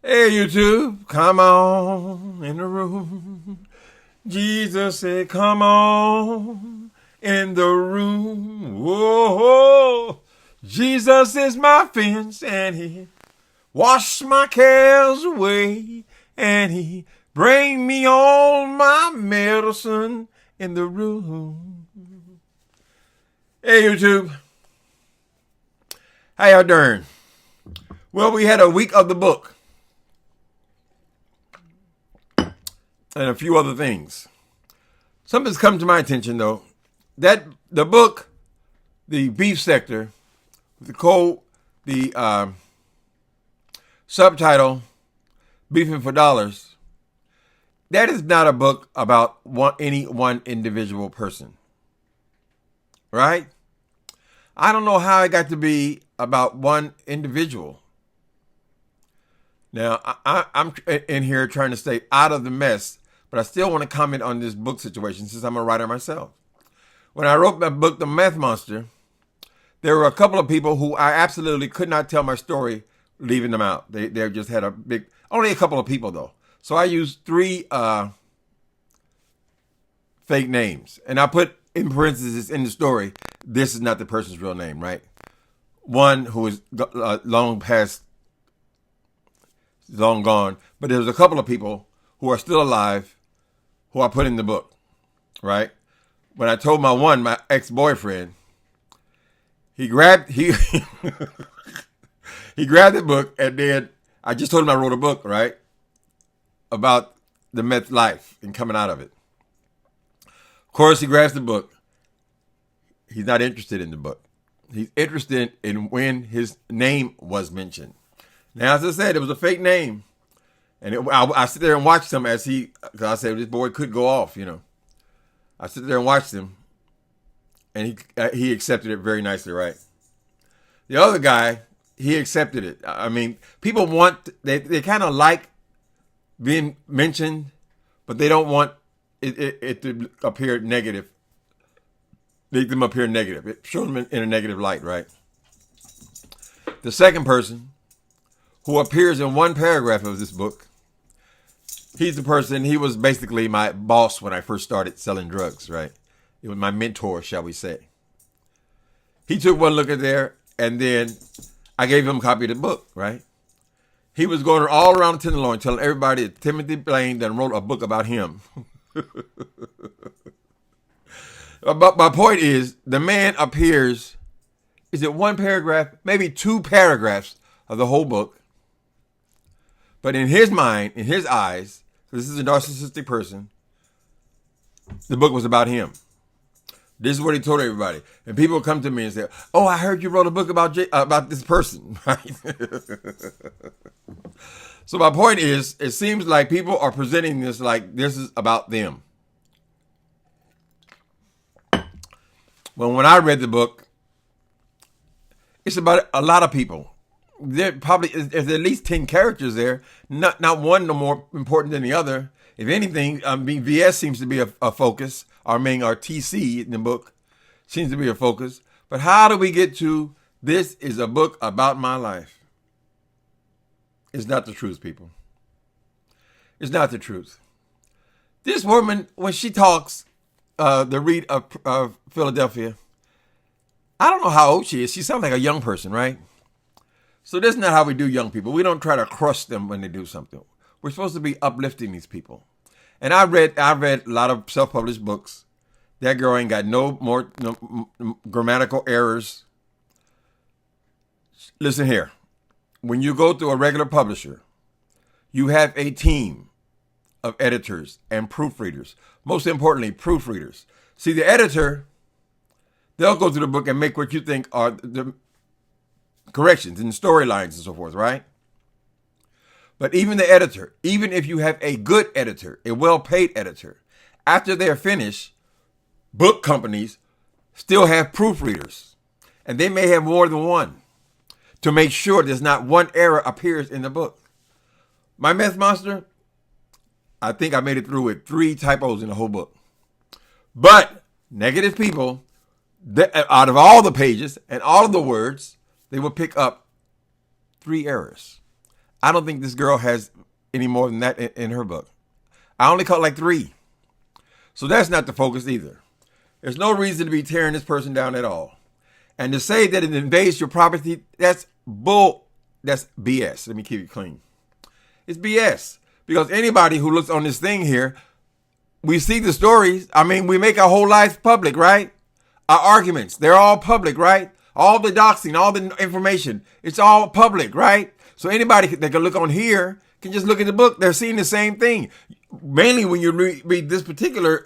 Hey, YouTube, come on in the room. Jesus said, come on in the room. Whoa, Jesus is my fence, and he washed my cares away, and he bring me all my medicine in the room. Hey, YouTube, how y'all doing? Well, we had a week of the book and a few other things. Something's come to my attention, though. That the book, The Beef Sector, the subtitle, Beefing for Dollars, that is not a book about any one individual person. Right? I don't know how it got to be about one individual. Now, I'm in here trying to stay out of the mess, but I still want to comment on this book situation since I'm a writer myself. When I wrote my book, The Meth Monster, there were a couple of people who I absolutely could not tell my story leaving them out. They just had only a couple of people though. So I used 3 fake names. And I put in parentheses in the story, this is not the person's real name, right? One who is long gone, but there's a couple of people who are still alive who I put in the book, right? When I told my ex-boyfriend, he grabbed he grabbed the book, and then I just told him I wrote a book, right? About the meth life and coming out of it. Of course, he grabs the book. He's not interested in the book. He's interested in when his name was mentioned. Now, as I said, it was a fake name. And I sit there and watched him because I said, this boy could go off, you know. I sit there and watched him, and he accepted it very nicely, right? The other guy, he accepted it. I mean, people they kind of like being mentioned, but they don't want it to appear negative. Make them appear negative. It shows them in a negative light, right? The second person, who appears in one paragraph of this book, he was basically my boss when I first started selling drugs, right? It was my mentor, shall we say. He took one look at there, and then I gave him a copy of the book, right? He was going all around the Tenderloin telling everybody that Timothy Blaine done wrote a book about him. But my point is, the man appears, is it one paragraph, maybe 2 paragraphs of the whole book. But in his mind, in his eyes, this is a narcissistic person, the book was about him. This is what he told everybody. And people come to me and say, oh, I heard you wrote a book about this person. Right? So my point is, it seems like people are presenting this like this is about them. Well, when I read the book, it's about a lot of people. There probably is at least 10 characters there. Not one no more important than the other. If anything, VS seems to be a focus. Our TC in the book seems to be a focus. But how do we get to this is a book about my life? It's not the truth, people. It's not the truth. This woman, when she talks, the Reed of Philadelphia, I don't know how old she is. She sounds like a young person, right? So this is not how we do young people. We don't try to crush them when they do something. We're supposed to be uplifting these people. And I read a lot of self-published books. That girl ain't got no more grammatical errors. Listen here. When you go to a regular publisher, you have a team of editors and proofreaders. Most importantly, proofreaders. See, the editor, they'll go through the book and make what you think are the corrections and storylines and so forth, right? But even the editor, even if you have a good editor, a well-paid editor, after they're finished, book companies still have proofreaders. And they may have more than one to make sure there's not one error appears in the book. My Meth Monster, I think I made it through with 3 typos in the whole book. But negative people, out of all the pages and all of the words, they will pick up 3 errors. I don't think this girl has any more than that in her book. I only caught like 3. So that's not the focus either. There's no reason to be tearing this person down at all. And to say that it invades your property, that's bull. That's BS. Let me keep it clean. It's BS. Because anybody who looks on this thing here, we see the stories. I mean, we make our whole lives public, right? Our arguments, they're all public, right? All the doxing, all the information, it's all public, right? So anybody that can look on here can just look at the book. They're seeing the same thing. Mainly when you read this particular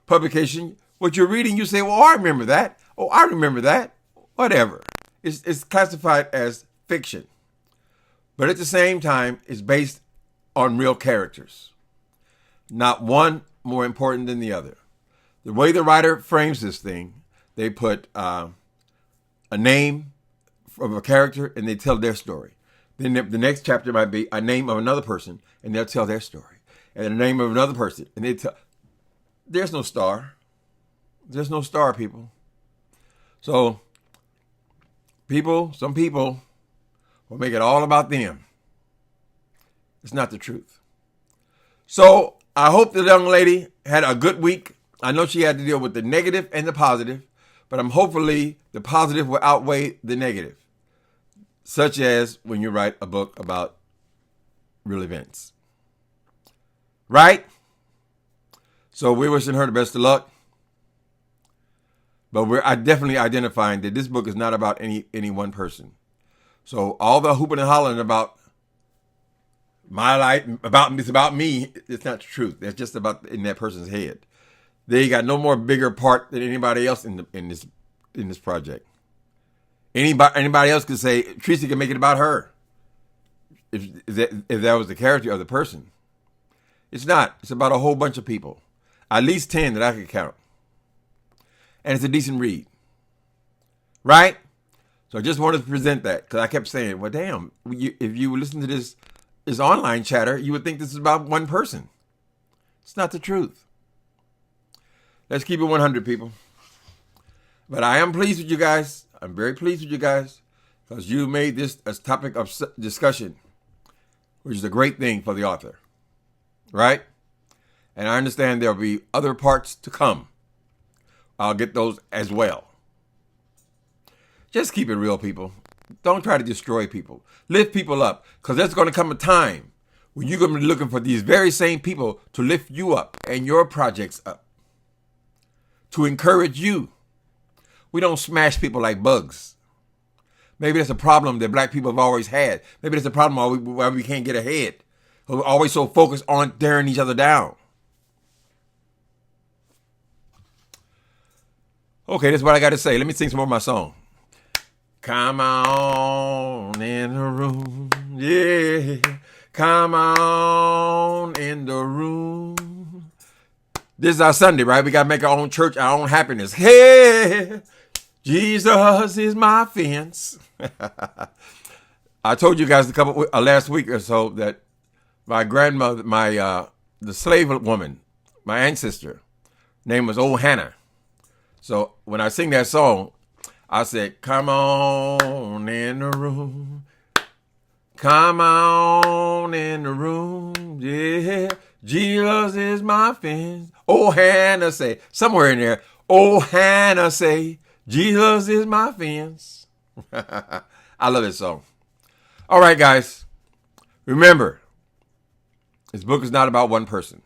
publication, what you're reading, you say, well, I remember that. Oh, I remember that. Whatever. It's classified as fiction. But at the same time, it's based on real characters. Not one more important than the other. The way the writer frames this thing, they put a name of a character and they tell their story. Then the next chapter might be a name of another person and they'll tell their story. And the name of another person and they tell. There's no star. There's no star, people. So, some people will make it all about them. It's not the truth. So, I hope the young lady had a good week. I know she had to deal with the negative and the positive, but hopefully the positive will outweigh the negative, such as when you write a book about real events. Right? So we're wishing her the best of luck. But we're definitely identifying that this book is not about any one person. So all the hooping and hollering about my life, it's about me, it's not the truth. That's just about in that person's head. They got no more bigger part than anybody else in this project. Anybody else could say Tracy can make it about her. If that was the character of the person. It's not. It's about a whole bunch of people. At least 10 that I could count. And it's a decent read. Right? So I just wanted to present that because I kept saying, well, damn, if you listen to this online chatter, you would think this is about one person. It's not the truth. Let's keep it 100, people. But I am pleased with you guys. I'm very pleased with you guys because you made this a topic of discussion, which is a great thing for the author. Right? And I understand there'll be other parts to come. I'll get those as well. Just keep it real, people. Don't try to destroy people. Lift people up, because there's going to come a time when you're going to be looking for these very same people to lift you up and your projects up, to encourage you. We don't smash people like bugs. Maybe that's a problem that black people have always had. Maybe that's a problem why we can't get ahead. We're always so focused on tearing each other down. Okay, that's what I got to say. Let me sing some more of my song. Come on in the room, yeah. Come on in the room. This is our Sunday, right? We got to make our own church, our own happiness. Hey, Jesus is my fence. I told you guys last week or so that my grandmother, the slave woman, my ancestor, name was Old Hannah. So when I sing that song, I said, come on in the room. Come on in the room. Yeah. Jesus is my fence. Oh, Hannah say, somewhere in there, oh, Hannah say, Jesus is my fence. I love this song. All right, guys. Remember, this book is not about one person.